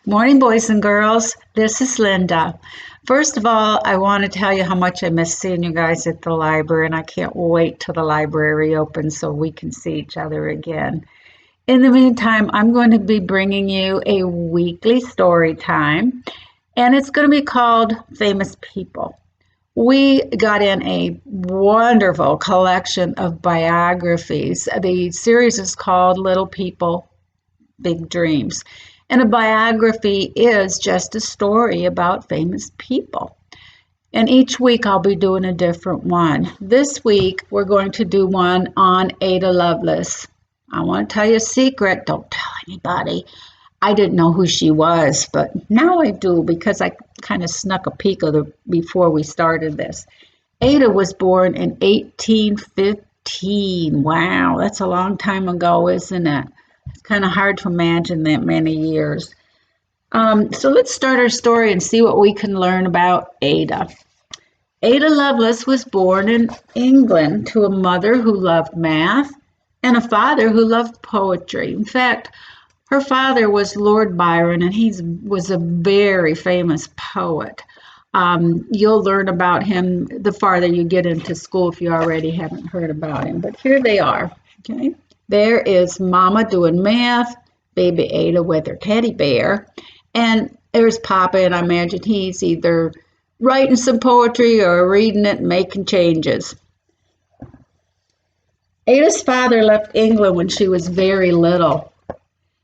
Morning, boys and girls. This is Linda. First of all, I want to tell you how much I miss seeing you guys at the library, and I can't wait till the library opens so we can see each other again. In the meantime, I'm going to be bringing you a weekly story time, and it's going to be called Famous People. We got in a wonderful collection of biographies. The series is called Little People, Big Dreams. And a biography is just a story about famous people. And each week I'll be doing a different one. This week we're going to do one on Ada Lovelace. I want to tell you a secret. Don't tell anybody. I didn't know who she was, but now I do because I kind of snuck a peek of her before we started this. Ada was born in 1815. Wow, that's a long time ago, isn't it? It's kind of hard to imagine that many years. So let's start our story and see what we can learn about Ada. Ada Lovelace was born in England to a mother who loved math and a father who loved poetry. In fact, her father was Lord Byron, and he was a very famous poet. You'll learn about him the farther you get into school if you already haven't heard about him. But here they are, okay? There is Mama doing math, baby Ada with her teddy bear, and there's Papa, and I imagine he's either writing some poetry or reading it and making changes. Ada's father left England when she was very little,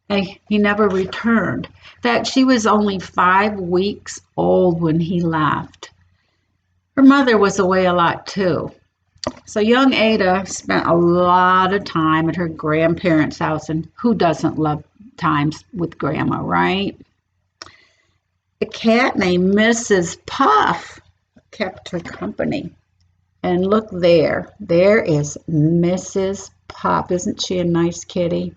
and he never returned. In fact, she was only 5 weeks old when he left. Her mother was away a lot too. So young Ada spent a lot of time at her grandparents' house, and who doesn't love times with grandma, right? A cat named Mrs. Puff kept her company. And look there, there is Mrs. Puff. Isn't she a nice kitty?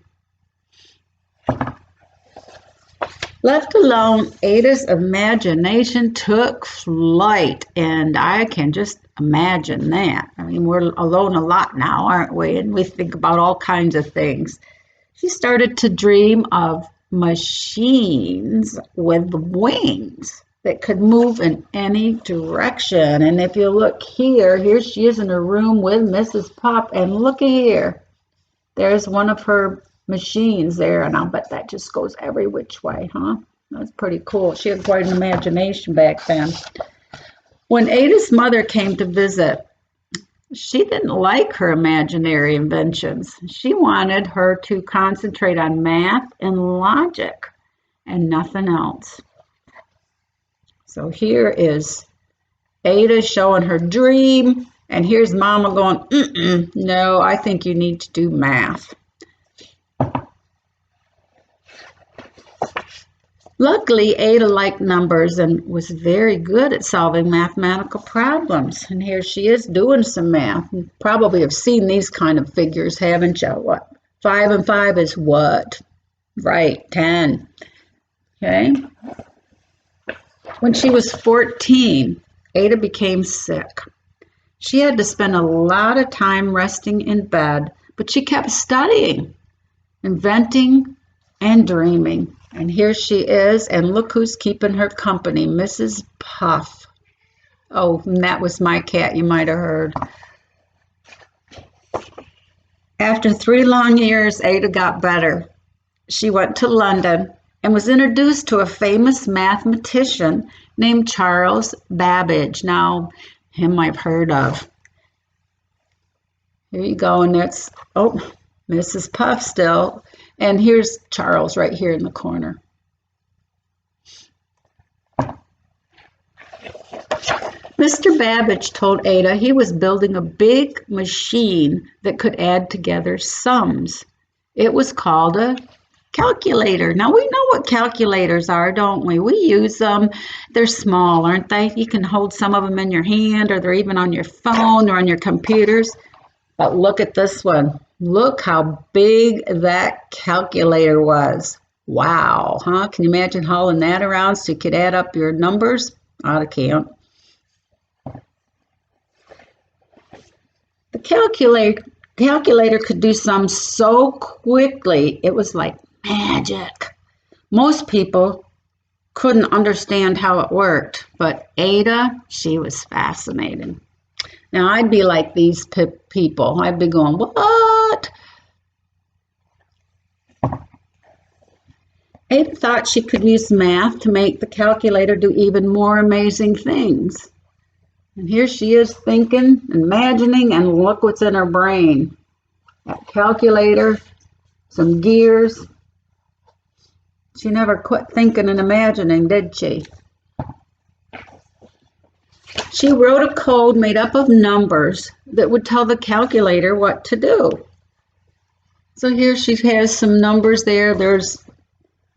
Left alone, Ada's imagination took flight, and I can just imagine that. I mean, we're alone a lot now, aren't we? And we think about all kinds of things. She started to dream of machines with wings that could move in any direction. And if you look here, here she is in her room with Mrs. Pop, and look here. There's one of her machines there, and I'll bet that just goes every which way, huh? That's pretty cool. She had quite an imagination back then. When Ada's mother came to visit, she didn't like her imaginary inventions. She wanted her to concentrate on math and logic and nothing else. So here is Ada showing her dream, and here's Mama going, no, I think you need to do math. Luckily, Ada liked numbers and was very good at solving mathematical problems. And here she is doing some math. You probably have seen these kind of figures, haven't you? What? 5 and 5 is what? Right, 10. Okay. When she was 14, Ada became sick. She had to spend a lot of time resting in bed, but she kept studying, inventing, and dreaming. And here she is, and look who's keeping her company, Mrs. Puff. Oh, and that was my cat, you might have heard. After 3 long years, Ada got better. She went to London and was introduced to a famous mathematician named Charles Babbage. Now, him I've heard of. Here you go, and that's, Mrs. Puff still. And here's Charles right here in the corner. Mr. Babbage told Ada he was building a big machine that could add together sums. It was called a calculator. Now, we know what calculators are, don't we? We use them. They're small, aren't they? You can hold some of them in your hand, or they're even on your phone or on your computers. But look at this one. Look how big that calculator was. Wow, huh? Can you imagine hauling that around so you could add up your numbers? I can't. The calculator could do sums so quickly, it was like magic. Most people couldn't understand how it worked, but Ada, she was fascinating. Now, I'd be like these people. I'd be going, what? Ada thought she could use math to make the calculator do even more amazing things. And here she is thinking, imagining, and look what's in her brain. That calculator, some gears. She never quit thinking and imagining, did she? She wrote a code made up of numbers that would tell the calculator what to do. So here she has some numbers there. There's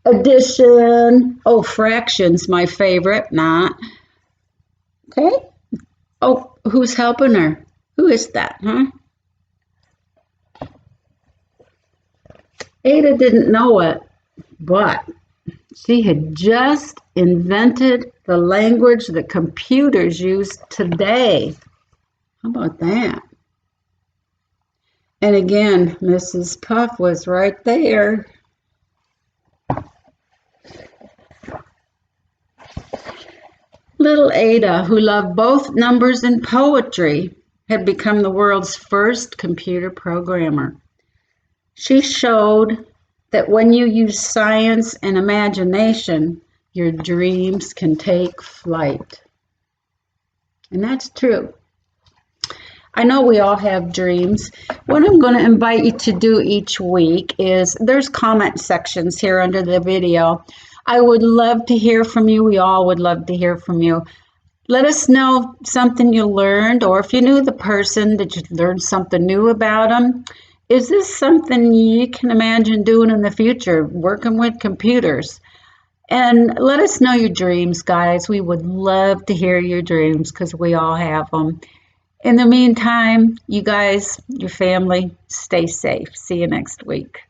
addition. Oh, fractions, my favorite. Not. Okay. Oh, who's helping her? Who is that, huh? Ada didn't know it, but she had just invented the language that computers use today. How about that? And again, Mrs. Puff was right there. Little Ada, who loved both numbers and poetry, had become the world's first computer programmer. She showed that when you use science and imagination, your dreams can take flight. And that's true. I know we all have dreams. What I'm going to invite you to do each week is, there's comment sections here under the video. I would love to hear from you. We all would love to hear from you. Let us know something you learned, or if you knew the person, did you learn something new about them? Is this something you can imagine doing in the future, working with computers? And let us know your dreams, guys. We would love to hear your dreams because we all have them. In the meantime, you guys, your family, stay safe. See you next week.